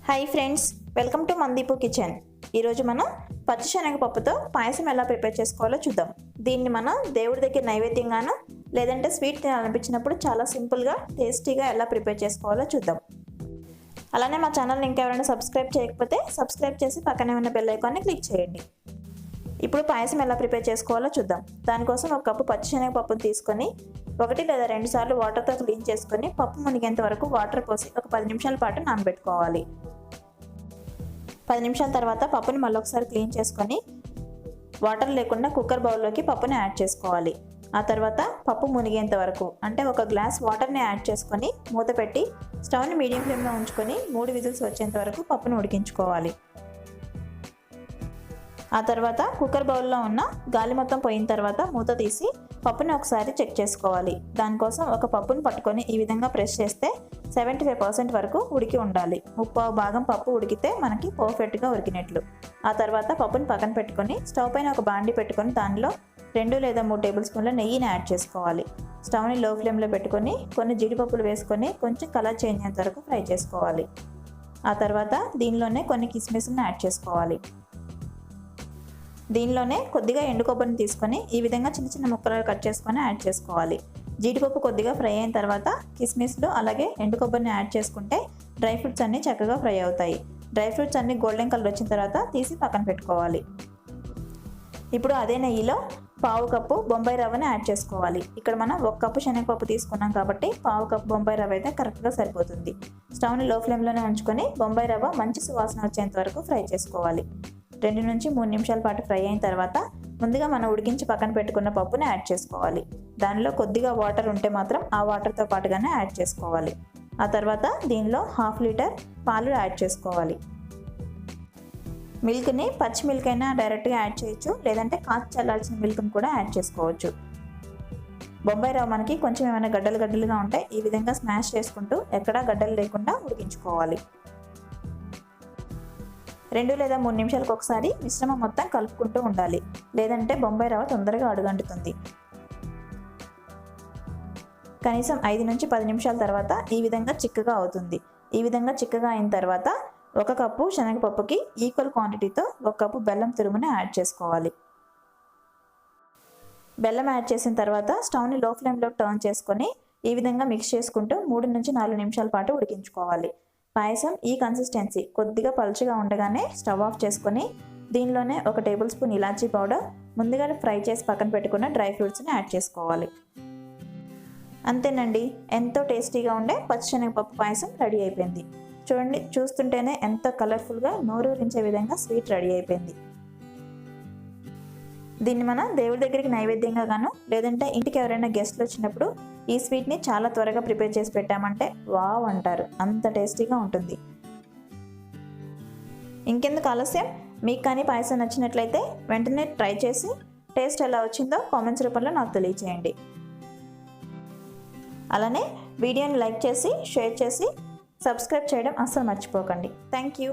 Hi friends, welcome to Mandeep kitchen. ఈరోజు మనం పచ్చి శనగపప్పుతో పాయసం ఎలా ప్రిపేర్ చేసుకోవాలో చూద్దాం. దీన్ని మనం దేవుడి దగ్గర నైవేద్యంగాను లేదంటే స్వీట్ తినాలనిపించినప్పుడు చాలా సింపుల్గా టేస్టీగా ఎలా ప్రిపేర్ చేసుకోవాలో చూద్దాం. అలానే మా ఛానల్ని ఇంకెవరైనా సబ్స్క్రైబ్ చేయకపోతే సబ్స్క్రైబ్ చేసి పక్కనే ఉన్న బెల్ ఐకాన్ని క్లిక్ చేయండి. ఇప్పుడు పాయసం ఎలా ప్రిపేర్ చేసుకోవాలో చూద్దాం. దానికోసం ఒక కప్పు పచ్చి శనగపప్పును తీసుకొని 1 లేదా 2 సార్లు వాటర్తో క్లీన్ చేసుకొని పప్పు మునిగేంత వరకు వాటర్ పోసి ఒక 10 నిమిషాల పాటు నానబెట్టుకోవాలి. 10 నిమిషాల తర్వాత పప్పుని మళ్ళీ ఒకసారి క్లీన్ చేసుకొని వాటర్ లేకుండా కుక్కర్ బౌల్లోకి పప్పుని యాడ్ చేసుకోవాలి. ఆ తర్వాత పప్పు మునిగేంత వరకు అంటే ఒక గ్లాస్ వాటర్ని యాడ్ చేసుకొని మూత పెట్టి స్టవ్ని మీడియం ఫ్లేమ్లో ఉంచుకొని 3 విజిల్స్ వచ్చేంత వరకు పప్పును ఉడికించుకోవాలి. ఆ తర్వాత కుక్కర్ బౌల్లో ఉన్న గాలి మొత్తం పోయిన తర్వాత మూత తీసి పప్పుని ఒకసారి చెక్ చేసుకోవాలి. దానికోసం ఒక పప్పుని పట్టుకొని ఈ విధంగా ప్రెస్ చేస్తే 75% వరకు ఉడికి ఉండాలి. 30 భాగం పప్పు ఉడికితే మనకి పర్ఫెక్ట్గా ఉడికినట్లు. ఆ తర్వాత పప్పుని పక్కన పెట్టుకొని స్టవ్ పైన ఒక బాండి పెట్టుకొని దానిలో 2 లేదా 3 టేబుల్ స్పూన్ల నెయ్యిని యాడ్ చేసుకోవాలి. స్టవ్ని లో ఫ్లేమ్లో పెట్టుకొని కొన్ని జీడిపప్పులు వేసుకొని కొంచెం కలర్ చేంజ్ అయ్యేంత వరకు ఫ్రై చేసుకోవాలి. ఆ తర్వాత దీనిలోనే కొన్ని కిస్మిస్ని యాడ్ చేసుకోవాలి. దీనిలోనే కొద్దిగా ఎండు కొబ్బరిని తీసుకొని ఈ విధంగా చిన్న చిన్న ముక్కలుగా కట్ చేసుకొని యాడ్ చేసుకోవాలి. జీడిపప్పు కొద్దిగా ఫ్రై అయిన తర్వాత కిస్మిస్లు అలాగే ఎండు కొబ్బరిని యాడ్ చేసుకుంటే డ్రై ఫ్రూట్స్ అన్నీ చక్కగా ఫ్రై అవుతాయి. డ్రై ఫ్రూట్స్ అన్నీ గోల్డెన్ కలర్ వచ్చిన తర్వాత తీసి పక్కన పెట్టుకోవాలి. ఇప్పుడు అదే నెయ్యిలో 1/2 కప్పు బొంబాయి రవ్వని యాడ్ చేసుకోవాలి. ఇక్కడ మనం 1 కప్పు శనగపప్పు తీసుకున్నాం కాబట్టి 1/2 కప్పు బొంబాయి రవ్వ అయితే కరెక్ట్గా సరిపోతుంది. స్టవ్ని లో ఫ్లేమ్లోనే ఉంచుకొని బొంబాయి రవ్వ మంచి సువాసన వచ్చేంత వరకు ఫ్రై చేసుకోవాలి. 2 నుంచి 3 నిమిషాల పాటు ఫ్రై అయిన తర్వాత ముందుగా మనం ఉడికించి పక్కన పెట్టుకున్న పప్పుని యాడ్ చేసుకోవాలి. దానిలో కొద్దిగా వాటర్ ఉంటే మాత్రం ఆ వాటర్తో పాటుగానే యాడ్ చేసుకోవాలి. ఆ తర్వాత దీనిలో 1/2 లీటర్ పాలు యాడ్ చేసుకోవాలి. మిల్క్ని పచ్చి మిల్క్ అయినా డైరెక్ట్గా యాడ్ చేయొచ్చు, లేదంటే కాచి చల్లార్చిన మిల్క్ని కూడా యాడ్ చేసుకోవచ్చు. బొంబాయి రవ్వ మనకి కొంచెం ఏమైనా గడ్డలుగా ఉంటే ఈ విధంగా స్మాష్ చేసుకుంటూ ఎక్కడా గడ్డలు లేకుండా ఉడికించుకోవాలి. 2 లేదా 3 నిమిషాలకు ఒకసారి మిశ్రమం మొత్తం కలుపుకుంటూ ఉండాలి, లేదంటే బొంబాయి రవ్వ తొందరగా అడుగంటుతుంది. కనీసం 5 నుంచి 10 నిమిషాల తర్వాత ఈ విధంగా చిక్కగా అవుతుంది. ఈ విధంగా చిక్కగా అయిన తర్వాత 1 కప్పు శనగపప్పుకి ఈక్వల్ క్వాంటిటీతో 1 కప్పు బెల్లం తురుముని యాడ్ చేసుకోవాలి. బెల్లం యాడ్ చేసిన తర్వాత స్టవ్ని లో ఫ్లేమ్లో టర్న్ చేసుకొని ఈ విధంగా మిక్స్ చేసుకుంటూ 3 నుంచి 4 నిమిషాల పాటు ఉడికించుకోవాలి. పాయసం ఈ కన్సిస్టెన్సీ కొద్దిగా పలుచగా ఉండగానే స్టవ్ ఆఫ్ చేసుకొని దీనిలోనే 1 టేబుల్ స్పూన్ ఇలాచీ పౌడర్, ముందుగా ఫ్రై చేసి పక్కన పెట్టుకున్న డ్రై ఫ్రూట్స్ని యాడ్ చేసుకోవాలి. అంతేనండి, ఎంతో టేస్టీగా ఉండే పచ్చిశనగపప్పు పాయసం రెడీ అయిపోయింది. చూడండి, చూస్తుంటేనే ఎంతో కలర్ఫుల్గా నోరూరించే విధంగా స్వీట్ రెడీ అయిపోయింది. దీన్ని మనం దేవుడి దగ్గరికి నైవేద్యంగా గాను లేదంటే ఇంటికి ఎవరైనా గెస్ట్లు వచ్చినప్పుడు ఈ స్వీట్ని చాలా త్వరగా ప్రిపేర్ చేసి పెట్టామంటే వావ్ అంటారు, అంత టేస్టీగా ఉంటుంది. ఇంకెందుకు ఆలస్యం, మీకు కానీ పాయసం నచ్చినట్లయితే వెంటనే ట్రై చేసి టేస్ట్ ఎలా వచ్చిందో కామెంట్స్ రూపంలో నాకు తెలియచేయండి. అలానే వీడియోని లైక్ చేసి షేర్ చేసి సబ్స్క్రైబ్ చేయడం అస్సలు మర్చిపోకండి. Thank you.